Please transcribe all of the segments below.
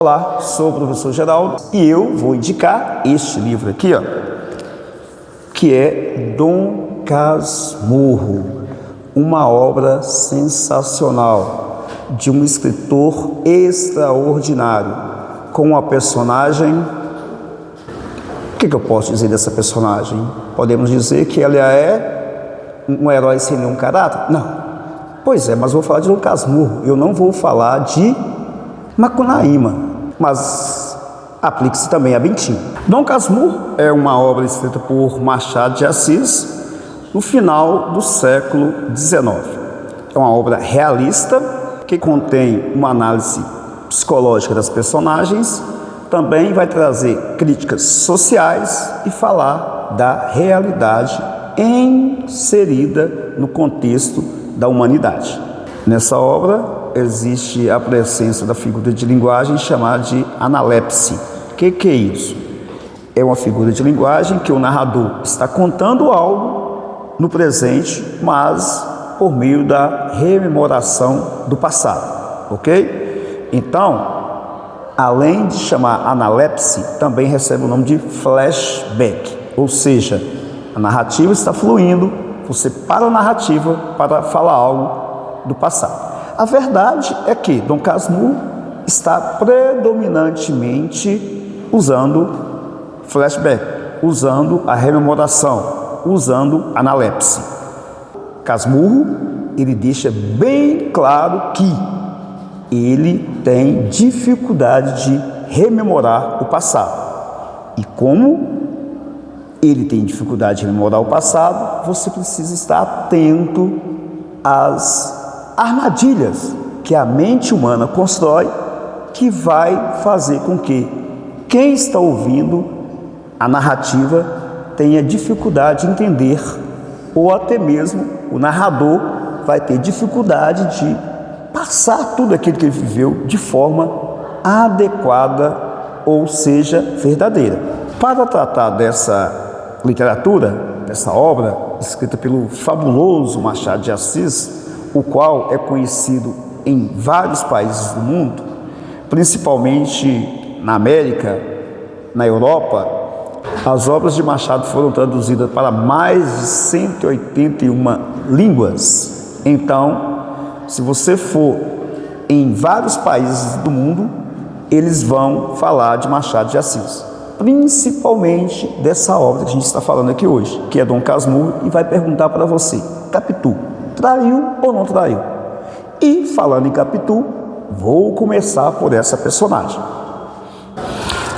Olá, sou o professor Geraldo e eu vou indicar este livro aqui, que é Dom Casmurro, uma obra sensacional de um escritor extraordinário, com uma personagem. O que eu posso dizer dessa personagem? Podemos dizer que ela é um herói sem nenhum caráter? Não. Pois é, mas vou falar de Dom Casmurro, eu não vou falar de Macunaíma, mas aplique-se também a Bentinho. Dom Casmurro é uma obra escrita por Machado de Assis no final do século XIX. É uma obra realista que contém uma análise psicológica das personagens, também vai trazer críticas sociais e falar da realidade inserida no contexto da humanidade. Nessa obra existe a presença da figura de linguagem chamada de analepse. O que é isso? É uma figura de linguagem que o narrador está contando algo no presente, mas por meio da rememoração do passado, ok? Então, além de chamar analepse, também recebe o nome de flashback, ou seja, a narrativa está fluindo, você para a narrativa para falar algo do passado. A verdade é que Dom Casmurro está predominantemente usando flashback, usando a rememoração, usando a analepse. Casmurro, ele deixa bem claro que ele tem dificuldade de rememorar o passado. E como ele tem dificuldade de rememorar o passado, você precisa estar atento às armadilhas que a mente humana constrói, que vai fazer com que quem está ouvindo a narrativa tenha dificuldade de entender, ou até mesmo o narrador vai ter dificuldade de passar tudo aquilo que ele viveu de forma adequada, ou seja, verdadeira. Para tratar dessa literatura, dessa obra escrita pelo fabuloso Machado de Assis, o qual é conhecido em vários países do mundo, principalmente na América, na Europa, as obras de Machado foram traduzidas para mais de 181 línguas. Então, se você for em vários países do mundo, eles vão falar de Machado de Assis, principalmente dessa obra que a gente está falando aqui hoje, que é Dom Casmurro, e vai perguntar para você: Capitu, traiu ou não traiu? E falando em Capitu, vou começar por essa personagem.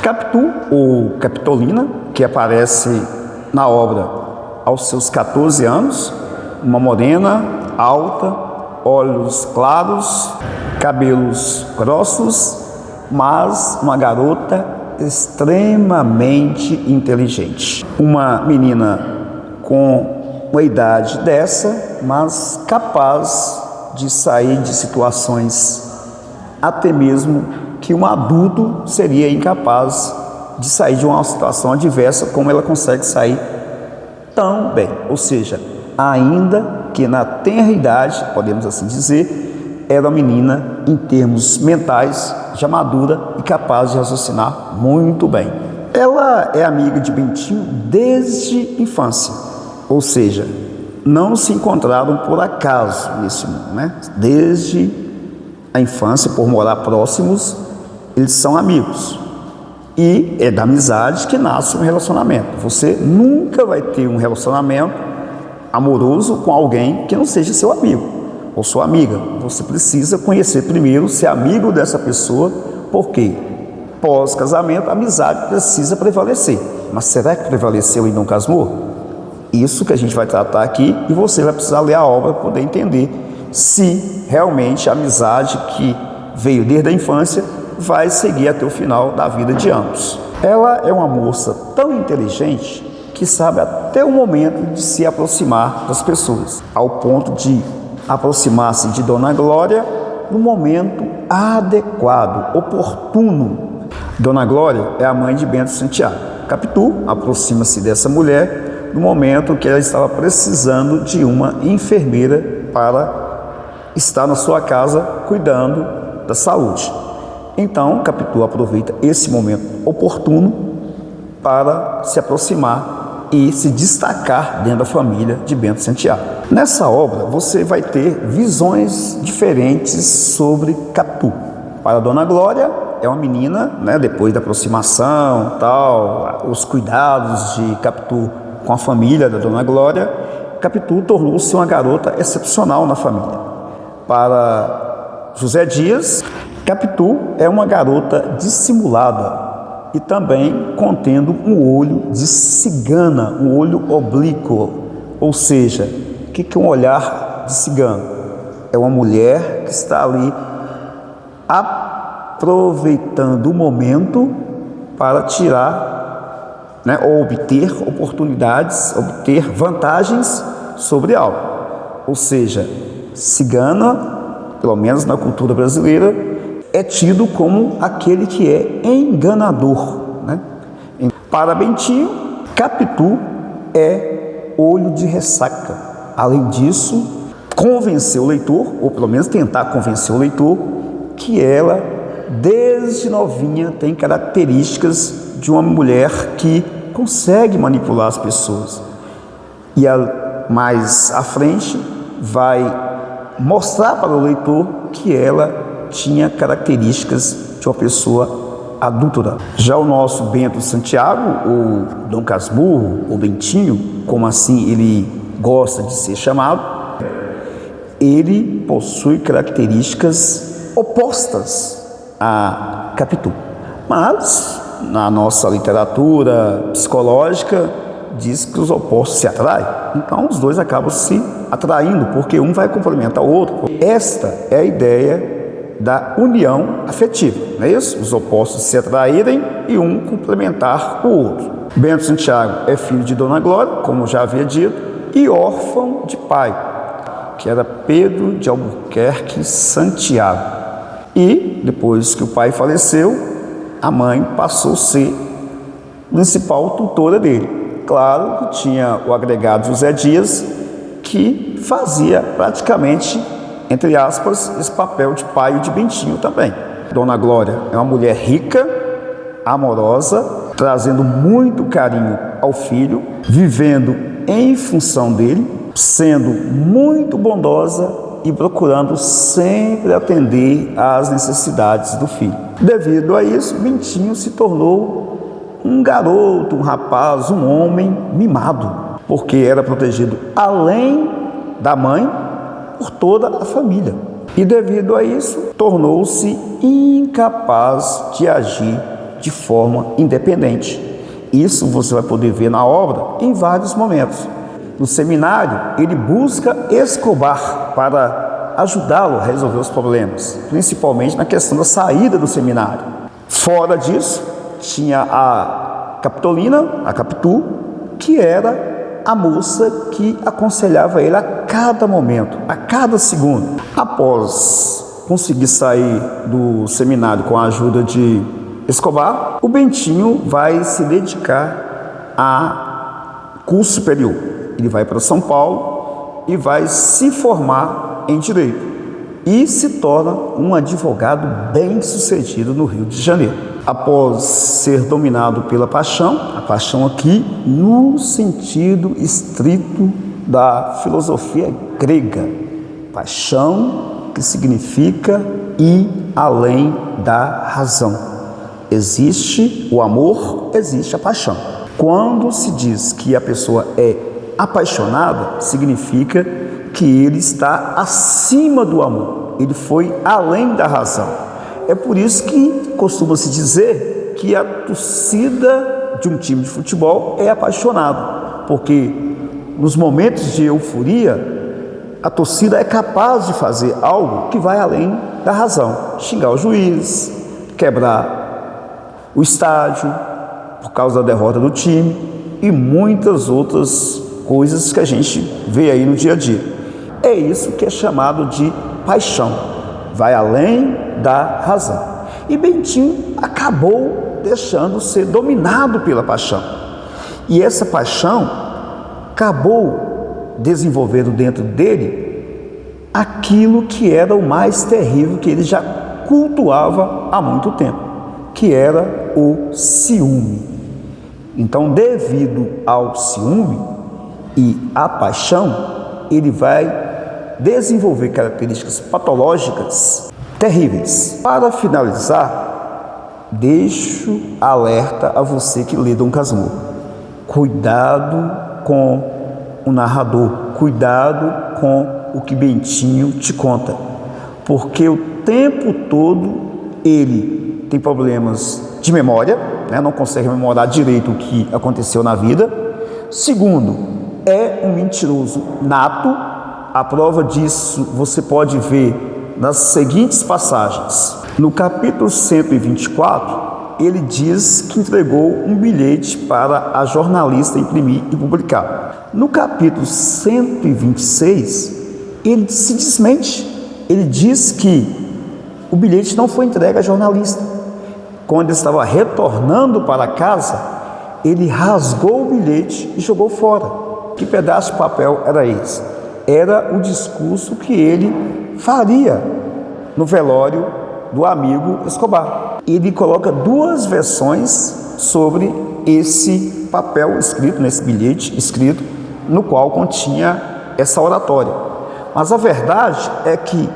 Capitu, ou Capitolina, que aparece na obra aos seus 14 anos, uma morena, alta, olhos claros, cabelos grossos, mas uma garota extremamente inteligente. Uma menina com uma idade dessa, mas capaz de sair de situações até mesmo que um adulto seria incapaz de sair de uma situação adversa, como ela consegue sair tão bem. Ou seja, ainda que na tenra idade, podemos assim dizer, era uma menina em termos mentais já madura e capaz de raciocinar muito bem. Ela é amiga de Bentinho desde a infância, ou seja, não se encontraram por acaso nesse mundo, né? Desde a infância, por morar próximos, eles são amigos. E é da amizade que nasce um relacionamento. Você nunca vai ter um relacionamento amoroso com alguém que não seja seu amigo ou sua amiga. Você precisa conhecer primeiro, ser amigo dessa pessoa, porque pós-casamento a amizade precisa prevalecer. Mas será que prevaleceu em Dom Casmurro? Isso que a gente vai tratar aqui, e você vai precisar ler a obra para poder entender se realmente a amizade que veio desde a infância vai seguir até o final da vida de ambos. Ela é uma moça tão inteligente que sabe até o momento de se aproximar das pessoas, ao ponto de aproximar-se de Dona Glória no momento adequado, oportuno. Dona Glória é a mãe de Bento Santiago. Capitu aproxima-se dessa mulher no momento que ela estava precisando de uma enfermeira para estar na sua casa cuidando da saúde. Então, Capitu aproveita esse momento oportuno para se aproximar e se destacar dentro da família de Bento Santiago. Nessa obra, você vai ter visões diferentes sobre Capitu. Para a Dona Glória, é uma menina, né, depois da aproximação, tal, os cuidados de Capitu com a família da Dona Glória, Capitu tornou-se uma garota excepcional na família. Para José Dias, Capitu é uma garota dissimulada e também contendo um olho de cigana, um olho oblíquo. Ou seja, o que é um olhar de cigano? É uma mulher que está ali aproveitando o momento para tirar, né, ou obter oportunidades, obter vantagens sobre algo. Ou seja, cigana, pelo menos na cultura brasileira, é tido como aquele que é enganador, né? Para Bentinho, Capitu é olho de ressaca. Além disso, convencer o leitor, ou pelo menos tentar convencer o leitor, que ela, desde novinha, tem características de uma mulher que consegue manipular as pessoas. E mais à frente vai mostrar para o leitor que ela tinha características de uma pessoa adúltera. Já o nosso Bento Santiago, ou Dom Casmurro, ou Bentinho, como assim ele gosta de ser chamado, ele possui características opostas a Capitu. Mas, na nossa literatura psicológica, diz que os opostos se atraem. Então, os dois acabam se atraindo, porque um vai complementar o outro. Esta é a ideia da união afetiva, não é isso? Os opostos se atraírem e um complementar o outro. Bento Santiago é filho de Dona Glória, como já havia dito, e órfão de pai, que era Pedro de Albuquerque Santiago. E, depois que o pai faleceu, a mãe passou a ser principal tutora dele. Claro que tinha o agregado José Dias, que fazia praticamente, entre aspas, esse papel de pai de Bentinho também. Dona Glória é uma mulher rica, amorosa, trazendo muito carinho ao filho, vivendo em função dele, sendo muito bondosa e procurando sempre atender às necessidades do filho. Devido a isso, Bentinho se tornou um garoto, um rapaz, um homem mimado, porque era protegido além da mãe por toda a família. E devido a isso, tornou-se incapaz de agir de forma independente. Isso você vai poder ver na obra em vários momentos. No seminário, ele busca Escobar para ajudá-lo a resolver os problemas, principalmente na questão da saída do seminário. Fora disso, tinha a Capitolina, a Capitu, que era a moça que aconselhava ele a cada momento, a cada segundo. Após conseguir sair do seminário com a ajuda de Escobar, o Bentinho vai se dedicar a curso superior. Ele vai para São Paulo e vai se formar em Direito e se torna um advogado bem-sucedido no Rio de Janeiro. Após ser dominado pela paixão, a paixão aqui no sentido estrito da filosofia grega, paixão que significa ir além da razão. Existe o amor, existe a paixão. Quando se diz que a pessoa é apaixonada, significa que ele está acima do amor, ele foi além da razão. É por isso que costuma-se dizer que a torcida de um time de futebol é apaixonada, porque nos momentos de euforia, a torcida é capaz de fazer algo que vai além da razão. Xingar o juiz, quebrar o estádio por causa da derrota do time e muitas outras coisas que a gente vê aí no dia a dia. É isso que é chamado de paixão, vai além da razão. E Bentinho acabou deixando ser dominado pela paixão. E essa paixão acabou desenvolvendo dentro dele aquilo que era o mais terrível que ele já cultuava há muito tempo, que era o ciúme. Então, devido ao ciúme e à paixão, ele vai desenvolver características patológicas terríveis. Para finalizar, deixo alerta a você que lê Dom Casmurro. Cuidado com o narrador, cuidado com o que Bentinho te conta, porque o tempo todo ele tem problemas de memória, não consegue memorar direito o que aconteceu na vida. Segundo, é um mentiroso nato. A prova disso você pode ver nas seguintes passagens. No capítulo 124, ele diz que entregou um bilhete para a jornalista imprimir e publicar. No capítulo 126, ele se desmente. Ele diz que o bilhete não foi entregue à jornalista. Quando ele estava retornando para casa, ele rasgou o bilhete e jogou fora. Que pedaço de papel era esse? Era o discurso que ele faria no velório do amigo Escobar. Ele coloca duas versões sobre esse papel escrito, nesse bilhete escrito, no qual continha essa oratória. Mas a verdade é que,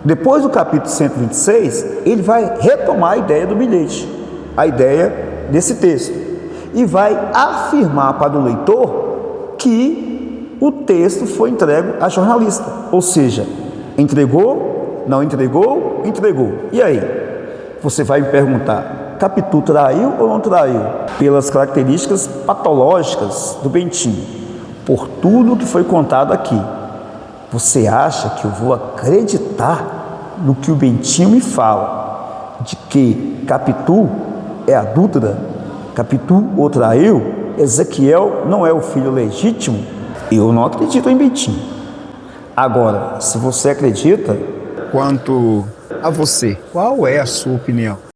depois do capítulo 126, ele vai retomar a ideia do bilhete, a ideia desse texto, e vai afirmar para o leitor que o texto foi entregue à jornalista. Ou seja, entregou, não entregou, entregou. E aí? Você vai me perguntar, Capitu traiu ou não traiu? Pelas características patológicas do Bentinho, por tudo que foi contado aqui. Você acha que eu vou acreditar no que o Bentinho me fala, de que Capitu é adúltera, Capitu o traiu, Ezequiel não é o filho legítimo? Eu não acredito em Bentinho. Agora, se você acredita, quanto a você, qual é a sua opinião?